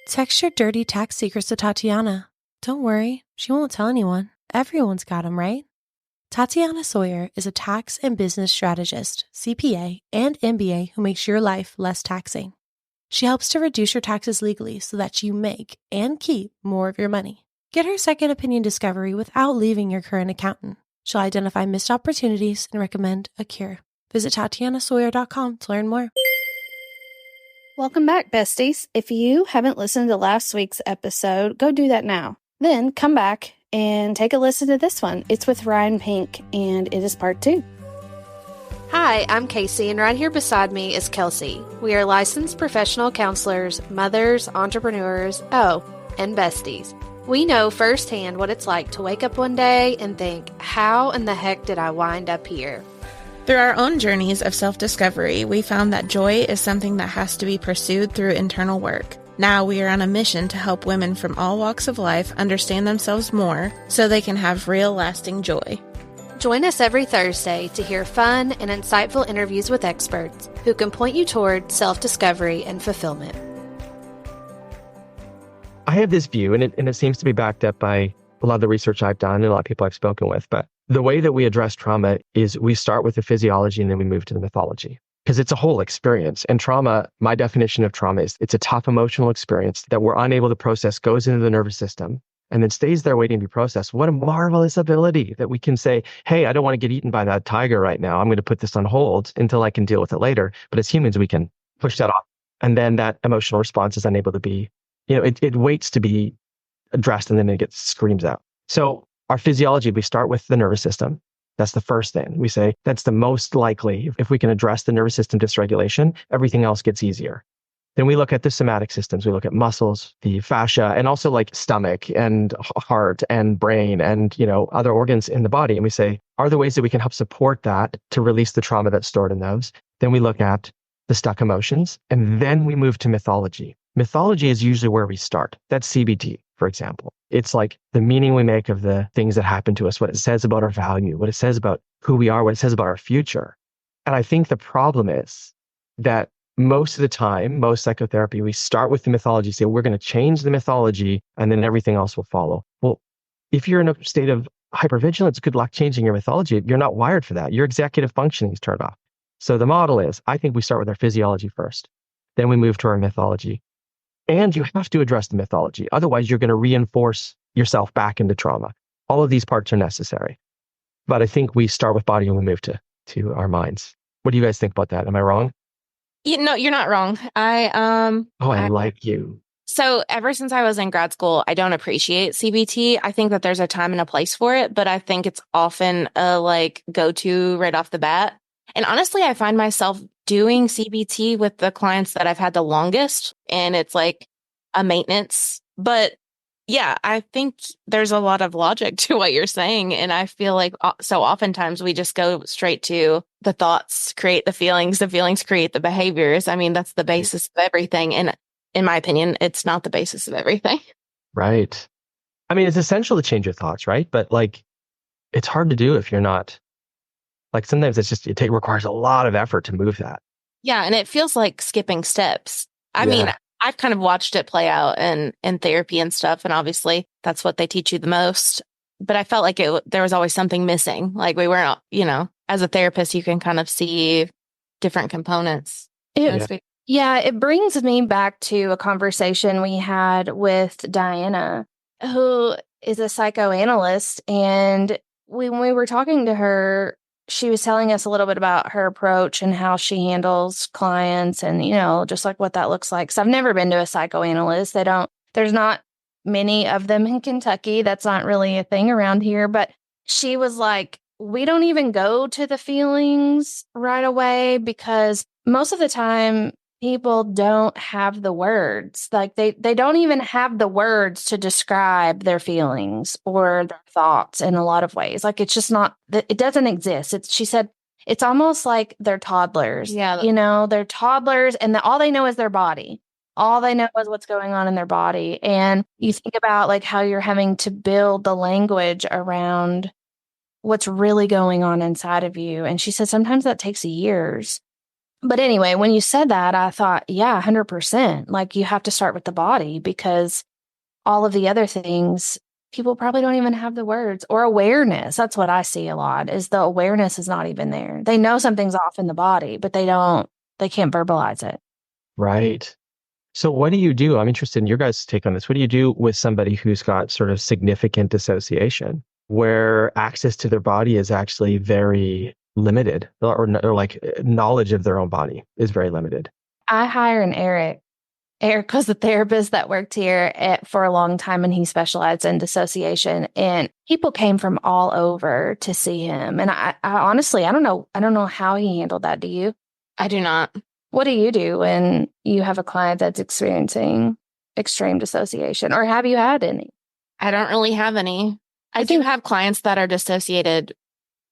Text your dirty tax secrets to Tatiana. Don't worry, she won't tell anyone. Everyone's got 'em, right? Tatiana Sawyer is a tax and business strategist, CPA, and MBA who makes your life less taxing. She helps to reduce your taxes legally so that you make and keep more of your money. Get her second opinion discovery without leaving your current accountant. She'll identify missed opportunities and recommend a cure. Visit TatianaSawyer.com to learn more. Welcome back, besties. If you haven't listened to last week's episode, go do that now. Then come back and take a listen to this one. It's with Ryan Pink, and it is part 2. Hi, I'm Kasey, and right here beside me is Kelsey. We are licensed professional counselors, mothers, entrepreneurs, and besties. We know firsthand what it's like to wake up one day and think, how in the heck did I wind up here? Through our own journeys of self-discovery, we found that joy is something that has to be pursued through internal work. Now we are on a mission to help women from all walks of life understand themselves more so they can have real lasting joy. Join us every Thursday to hear fun and insightful interviews with experts who can point you toward self-discovery and fulfillment. I have this view, and it seems to be backed up by a lot of the research I've done and a lot of people I've spoken with, but the way that we address trauma is we start with the physiology and then we move to the mythology. Because it's a whole experience. And trauma, my definition of trauma is it's a tough emotional experience that we're unable to process, goes into the nervous system, and then stays there waiting to be processed. What a marvelous ability that we can say, hey, I don't want to get eaten by that tiger right now. I'm going to put this on hold until I can deal with it later. But as humans, we can push that off. And then that emotional response is unable to be, it waits to be addressed and then it screams out. So our physiology, we start with the nervous system. That's the first thing. We say that's the most likely. If we can address the nervous system dysregulation, everything else gets easier. Then we look at the somatic systems. We look at muscles, the fascia, and also like stomach and heart and brain and, other organs in the body. And we say, are there ways that we can help support that to release the trauma that's stored in those? Then we look at the stuck emotions, and then we move to mythology. Mythology is usually where we start. That's CBT, for example. It's like the meaning we make of the things that happen to us, what it says about our value, what it says about who we are, what it says about our future. And I think the problem is that most of the time, most psychotherapy, we start with the mythology, say, we're going to change the mythology, and then everything else will follow. Well, if you're in a state of hypervigilance, good luck changing your mythology. You're not wired for that. Your executive functioning is turned off. So the model is, I think we start with our physiology first. Then we move to our mythology. And you have to address the mythology. Otherwise, you're going to reinforce yourself back into trauma. All of these parts are necessary. But I think we start with body and we move to our minds. What do you guys think about that? Am I wrong? No, you're not wrong. I like you. So ever since I was in grad school, I don't appreciate CBT. I think that there's a time and a place for it, but I think it's often a go-to right off the bat. And honestly, I find myself doing CBT with the clients that I've had the longest, and it's like a maintenance. But yeah, I think there's a lot of logic to what you're saying. And I feel like so oftentimes we just go straight to the thoughts create the feelings create the behaviors. I mean, that's the basis of everything. And in my opinion, it's not the basis of everything. Right. I mean, it's essential to change your thoughts, right? But it's hard to do if you're not. Sometimes it requires a lot of effort to move that. Yeah. And it feels like skipping steps. I mean, I've kind of watched it play out in therapy and stuff. And obviously that's what they teach you the most. But I felt like there was always something missing. Like we weren't, as a therapist, you can kind of see different components. It brings me back to a conversation we had with Diana, who is a psychoanalyst. And when we were talking to her, she was telling us a little bit about her approach and how she handles clients and, just like what that looks like. So I've never been to a psychoanalyst. There's not many of them in Kentucky. That's not really a thing around here. But she was like, we don't even go to the feelings right away because most of the time people don't have the words. They don't even have the words to describe their feelings or their thoughts in a lot of ways. It's just not, it doesn't exist. She said, it's almost like they're toddlers. Yeah. They're toddlers and all they know is their body. All they know is what's going on in their body. And you think about how you're having to build the language around what's really going on inside of you. And she said, sometimes that takes years. But anyway, when you said that, I thought, yeah, 100%. Like, you have to start with the body, because all of the other things, people probably don't even have the words or awareness. That's what I see a lot, is the awareness is not even there. They know something's off in the body, but they can't verbalize it. Right. So what do you do? I'm interested in your guys' take on this. What do you do with somebody who's got sort of significant dissociation, where access to their body is actually very limited, or like knowledge of their own body is very limited? I hire an Eric. Eric was a therapist that worked here for a long time, and he specialized in dissociation. And people came from all over to see him. And I honestly, I don't know how he handled that. Do you? I do not. What do you do when you have a client that's experiencing extreme dissociation, or have you had any? I don't really have any. I do have clients that are dissociated.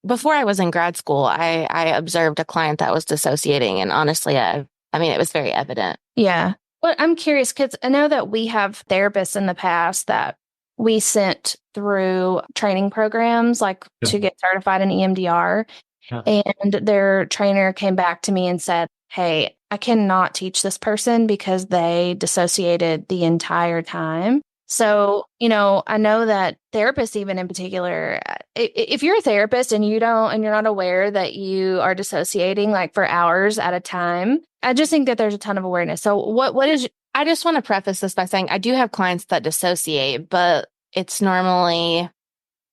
Before I was in grad school, I observed a client that was dissociating. And honestly, it was very evident. Yeah. But I'm curious, because I know that we have therapists in the past that we sent through training programs, like to get certified in EMDR. Yeah. And their trainer came back to me and said, hey, I cannot teach this person because they dissociated the entire time. So, I know that therapists, even in particular, if you're a therapist and you're not aware that you are dissociating like for hours at a time, I just think that there's a ton of awareness. So what is, I just want to preface this by saying I do have clients that dissociate, but it's normally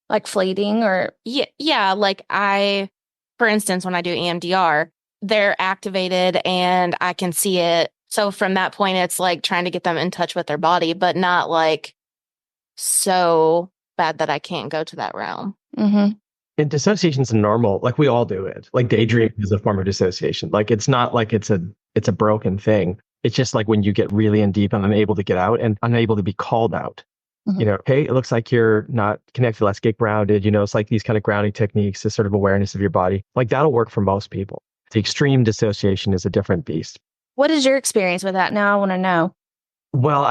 like fleeting or. Yeah. Like for instance, when I do EMDR, they're activated and I can see it. So from that point, it's like trying to get them in touch with their body, but not like so bad that I can't go to that realm. Mm-hmm. And dissociation is normal. Like, we all do it. Like, daydreaming is a form of dissociation. Like, it's not like it's a broken thing. It's just like when you get really in deep and unable to get out and unable to be called out. Mm-hmm. Hey, it looks like you're not connected. Let's get grounded. It's like these kind of grounding techniques, this sort of awareness of your body. Like, that'll work for most people. The extreme dissociation is a different beast. What is your experience with that? Now I want to know. Well,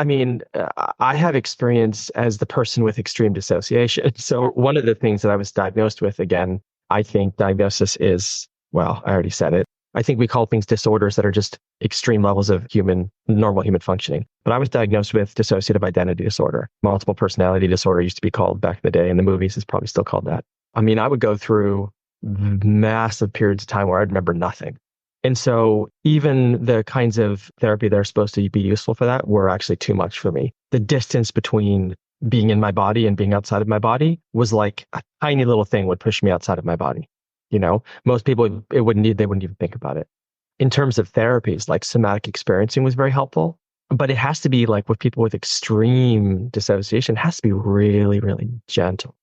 I have experience as the person with extreme dissociation. So one of the things that I was diagnosed with, again, I think diagnosis is, well, I already said it. I think we call things disorders that are just extreme levels of normal human functioning. But I was diagnosed with dissociative identity disorder. Multiple personality disorder used to be called back in the day. In the movies, it's probably still called that. I would go through massive periods of time where I'd remember nothing. And so even the kinds of therapy that are supposed to be useful for that were actually too much for me. The distance between being in my body and being outside of my body was like a tiny little thing would push me outside of my body. Most people, they wouldn't even think about it. In terms of therapies, like somatic experiencing was very helpful, but it has to be like with people with extreme dissociation, it has to be really, really gentle.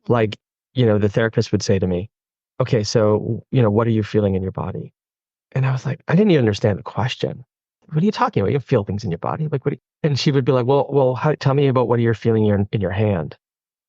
Like, the therapist would say to me, okay, so, what are you feeling in your body? And I was like, I didn't even understand the question. What are you talking about? You feel things in your body? Like, and she would be like, well, tell me about what you're feeling in your hand.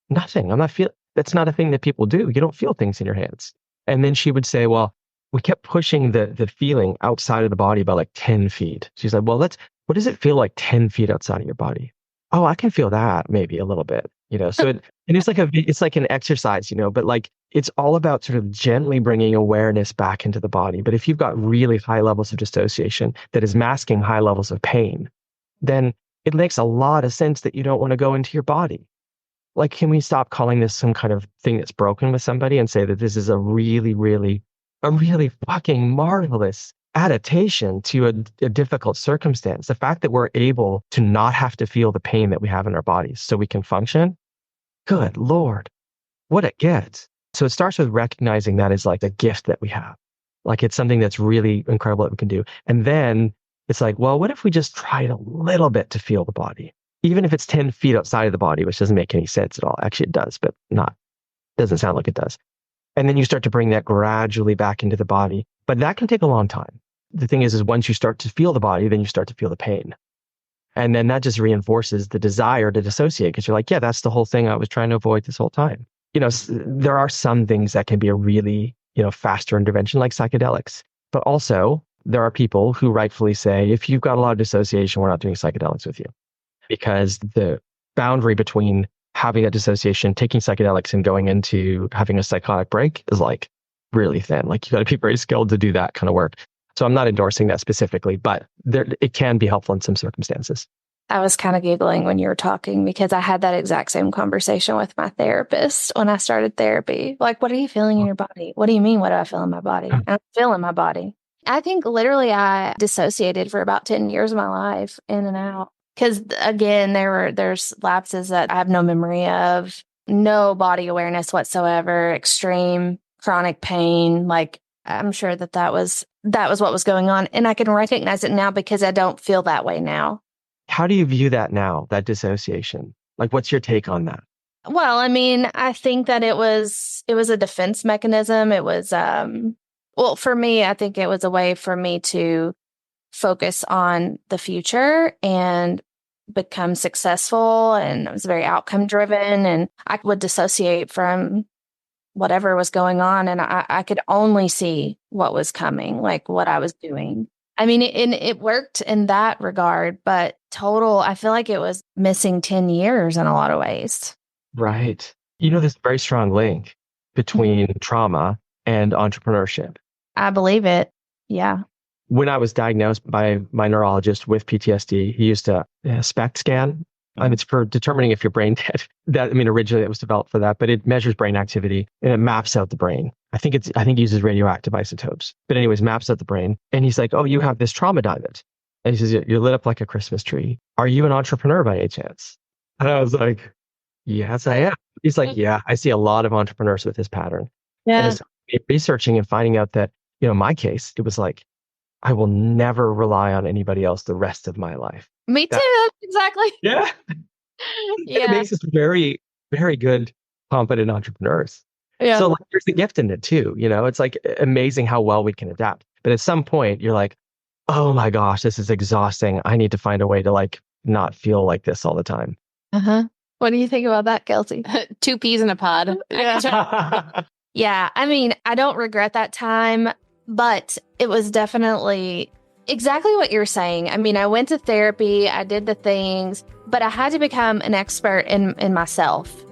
Nothing. I'm not feeling, that's not a thing that people do. You don't feel things in your hands. And then she would say, well, we kept pushing the feeling outside of the body by like 10 feet. She's like, well, what does it feel like 10 feet outside of your body? Oh, I can feel that maybe a little bit, so it's like an exercise, but like, it's all about sort of gently bringing awareness back into the body. But if you've got really high levels of dissociation that is masking high levels of pain, then it makes a lot of sense that you don't want to go into your body. Like, can we stop calling this some kind of thing that's broken with somebody and say that this is a really, really fucking marvelous adaptation to a difficult circumstance? The fact that we're able to not have to feel the pain that we have in our bodies so we can function. Good Lord, what a gift. So it starts with recognizing that is like a gift that we have. Like, it's something that's really incredible that we can do. And then it's like, well, what if we just tried a little bit to feel the body? Even if it's 10 feet outside of the body, which doesn't make any sense at all. Actually, it does, but doesn't sound like it does. And then you start to bring that gradually back into the body. But that can take a long time. The thing is once you start to feel the body, then you start to feel the pain. And then that just reinforces the desire to dissociate, because you're like, yeah, that's the whole thing I was trying to avoid this whole time. There are some things that can be a really, faster intervention, like psychedelics. But also, there are people who rightfully say, if you've got a lot of dissociation, we're not doing psychedelics with you. Because the boundary between having a dissociation, taking psychedelics, and going into having a psychotic break is like really thin. Like, you got to be very skilled to do that kind of work. So I'm not endorsing that specifically, but it can be helpful in some circumstances. I was kind of giggling when you were talking because I had that exact same conversation with my therapist when I started therapy. Like, what are you feeling in your body? What do you mean, what do I feel in my body? I don't feel in my body. I think literally I dissociated for about 10 years of my life, in and out. Because again, there's lapses that I have no memory of, no body awareness whatsoever, extreme chronic pain. Like, I'm sure that was what was going on. And I can recognize it now because I don't feel that way now. How do you view that now, that dissociation? Like, what's your take on that? Well, I mean, I think that it was a defense mechanism. It was, well, for me, I think it was a way for me to focus on the future and become successful. And I was very outcome driven, and I would dissociate from whatever was going on. And I could only see what was coming, like what I was doing. I mean, it worked in that regard, but total, I feel like it was missing 10 years in a lot of ways. Right. There's a very strong link between trauma and entrepreneurship. I believe it. Yeah. When I was diagnosed by my neurologist with PTSD, he used a SPECT scan. It's for determining if you're brain dead. Originally it was developed for that, but it measures brain activity and it maps out the brain. I think it uses radioactive isotopes, but anyways, maps out the brain. And he's like, "Oh, you have this trauma diamond." And he says, "You're lit up like a Christmas tree. Are you an entrepreneur by any chance?" And I was like, "Yes, I am." He's like, "Yeah, I see a lot of entrepreneurs with this pattern." Yeah. And it's researching and finding out that, in my case, it was like, I will never rely on anybody else the rest of my life. Me too. Exactly. Yeah. Yeah. It makes us very, very good, competent entrepreneurs. Yeah. So there's the gift in it too. It's like amazing how well we can adapt. But at some point you're like, "Oh my gosh, this is exhausting. I need to find a way to not feel like this all the time." Uh-huh. What do you think about that, Kelsey? 2 peas in a pod. Yeah. Yeah. I mean, I don't regret that time, but it was definitely exactly what you're saying. I mean, I went to therapy, I did the things, but I had to become an expert in myself.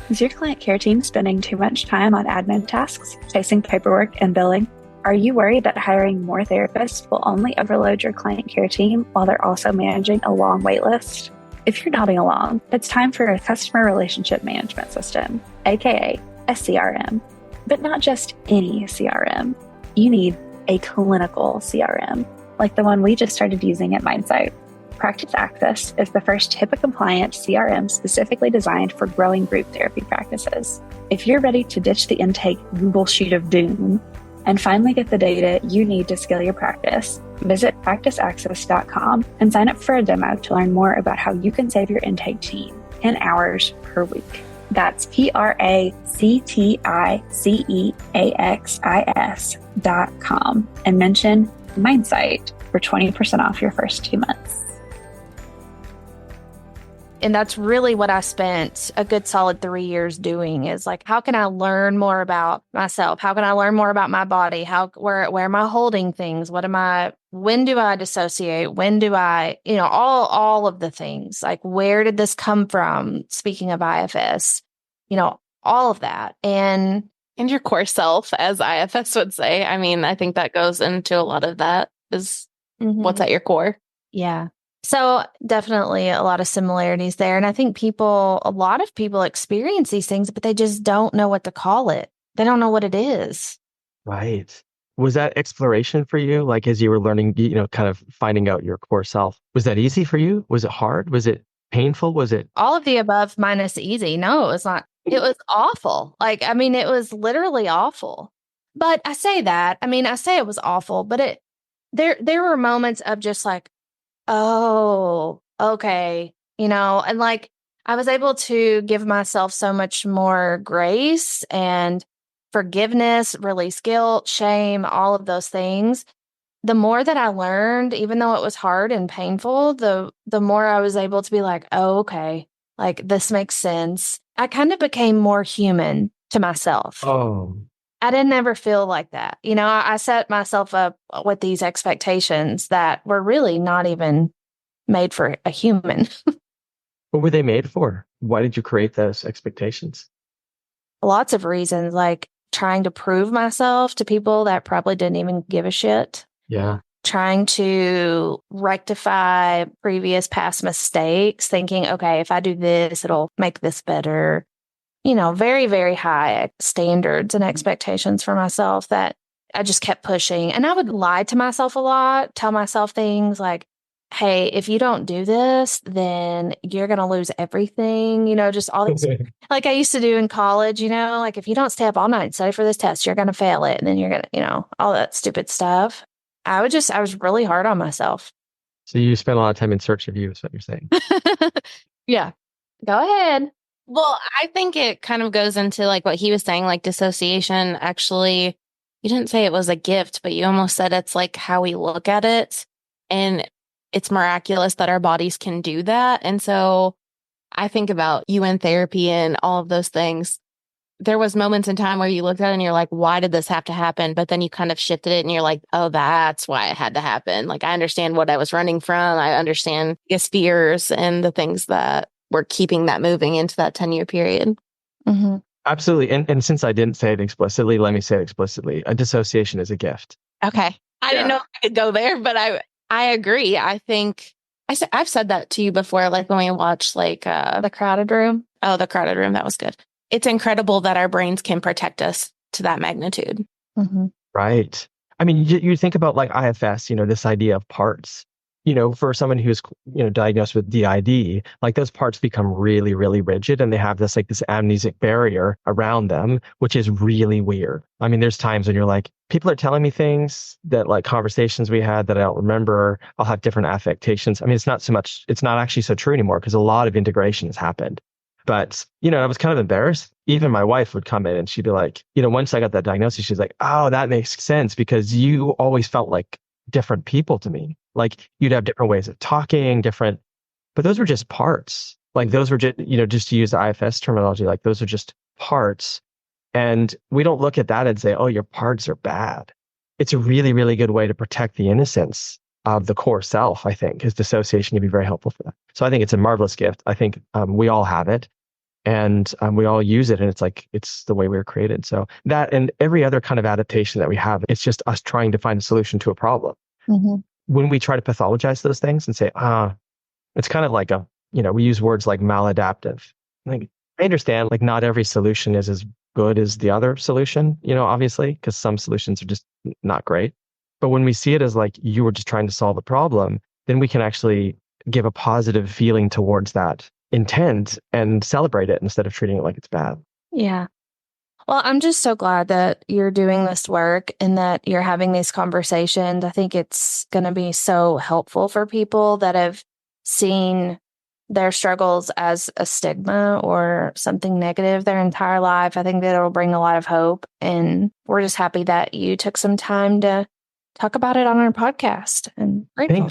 Is your client care team spending too much time on admin tasks, chasing paperwork and billing? Are you worried that hiring more therapists will only overload your client care team while they're also managing a long wait list? If you're nodding along, it's time for a customer relationship management system, aka a CRM. But not just any CRM. You need a clinical CRM, like the one we just started using at Mindsight. Practice Access is the first HIPAA-compliant CRM specifically designed for growing group therapy practices. If you're ready to ditch the intake Google Sheet of Doom and finally get the data you need to scale your practice, visit practiceaccess.com and sign up for a demo to learn more about how you can save your intake team 10 hours per week. That's practiceaccess.com and mention Mindsight for 20% off your first 2 months. And that's really what I spent a good solid 3 years doing, is like, how can I learn more about myself? How can I learn more about my body? Where am I holding things? When do I dissociate? When do I, all of the things, like, where did this come from? Speaking of IFS, all of that. And your core self, as IFS would say. I mean, I think that goes into a lot of that is what's at your core. Yeah. So definitely a lot of similarities there. And I think a lot of people experience these things, but they just don't know what to call it. They don't know what it is. Right. Was that exploration for you? Like, as you were learning, kind of finding out your core self, was that easy for you? Was it hard? Was it painful? Was it all of the above minus easy? No, it was not. It was awful. It was literally awful. But I say that, I say it was awful, but there were moments of just like, oh, okay. And I was able to give myself so much more grace and forgiveness, release guilt, shame, all of those things. The more that I learned, even though it was hard and painful, the more I was able to be like, oh, okay, like this makes sense. I kind of became more human to myself. Oh, I didn't ever feel like that. I set myself up with these expectations that were really not even made for a human. what were they made for? Why did you create those expectations? Lots of reasons. Like, trying to prove myself to people that probably didn't even give a shit. Yeah. Trying to rectify previous past mistakes, thinking, okay, if I do this, it'll make this better. Very, very high standards and expectations for myself that I just kept pushing. And I would lie to myself a lot, tell myself things like, hey, if you don't do this, then you're going to lose everything. Just all these, like I used to do in college, like if you don't stay up all night and study for this test, you're going to fail it. And then you're going to, all that stupid stuff. I was really hard on myself. So you spent a lot of time in search of you, is what you're saying. Yeah. Go ahead. Well, I think it kind of goes into like what he was saying, like dissociation. Actually, you didn't say it was a gift, but you almost said it's like how we look at it. And it's miraculous that our bodies can do that. And so I think about you in therapy and all of those things. There was moments in time where you looked at it and you're like, why did this have to happen? But then you kind of shifted it and you're like, oh, that's why it had to happen. Like, I understand what I was running from. I understand his fears and the things that were keeping that moving into that 10-year period. Mm-hmm. Absolutely. And since I didn't say it explicitly, let me say it explicitly. A dissociation is a gift. Okay. I didn't know if I could go there, but I agree. I think I've said that to you before, like when we watched like The Crowded Room. Oh, The Crowded Room. That was good. It's incredible that our brains can protect us to that magnitude. Mm-hmm. Right. I mean, you think about like IFS, this idea of parts, for someone who's, diagnosed with DID, like those parts become really, really rigid and they have this amnesic barrier around them, which is really weird. I mean, there's times when you're like, people are telling me things that like conversations we had that I don't remember. I'll have different affectations. I mean, it's not actually so true anymore because a lot of integration has happened. But, I was kind of embarrassed. Even my wife would come in and she'd be like, once I got that diagnosis, she's like, oh, that makes sense because you always felt like different people to me. Like you'd have different ways of talking, but those were just parts. Like those were just, just to use the IFS terminology, like those are just parts. And we don't look at that and say, oh, your parts are bad. It's a really, really good way to protect the innocence of the core self, I think, because dissociation can be very helpful for that. So I think it's a marvelous gift. I think we all have it and we all use it. And it's the way we were created. So that and every other kind of adaptation that we have, it's just us trying to find a solution to a problem. Mm-hmm. When we try to pathologize those things and say, it's kind of like we use words like maladaptive. Like, I understand like not every solution is as good as the other solution, obviously, because some solutions are just not great. But when we see it as like you were just trying to solve a problem, then we can actually give a positive feeling towards that intent and celebrate it instead of treating it like it's bad. Yeah. Well, I'm just so glad that you're doing this work and that you're having these conversations. I think it's going to be so helpful for people that have seen their struggles as a stigma or something negative their entire life. I think that it'll bring a lot of hope. And we're just happy that you took some time to talk about it on our podcast. And grateful.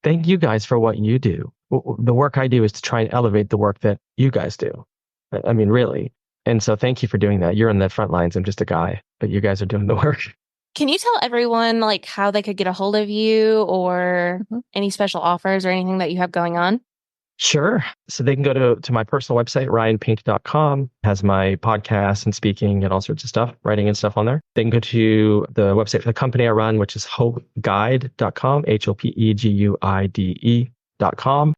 Thank you guys for what you do. The work I do is to try and elevate the work that you guys do. I mean, really. And so thank you for doing that. You're on the front lines. I'm just a guy, but you guys are doing the work. Can you tell everyone like how they could get a hold of you or any special offers or anything that you have going on? Sure. So they can go to my personal website, ryanpaint.com. Has my podcast and speaking and all sorts of stuff, writing and stuff on there. They can go to the website for the company I run, which is HopeGuide.com, HopeGuide.com.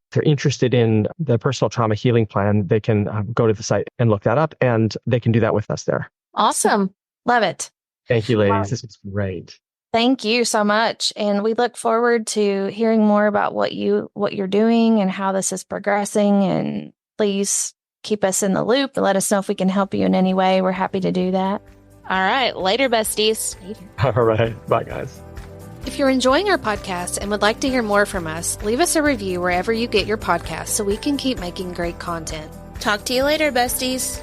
If they're interested in the personal trauma healing plan, they can go to the site and look that up, and they can do that with us there. Awesome. Love it. Thank you, ladies. Wow. This was great. Thank you so much. And we look forward to hearing more about what you're doing and how this is progressing. And please keep us in the loop and let us know if we can help you in any way. We're happy to do that. All right. Later, besties. All right. Bye, guys. If you're enjoying our podcast and would like to hear more from us, leave us a review wherever you get your podcasts so we can keep making great content. Talk to you later, besties.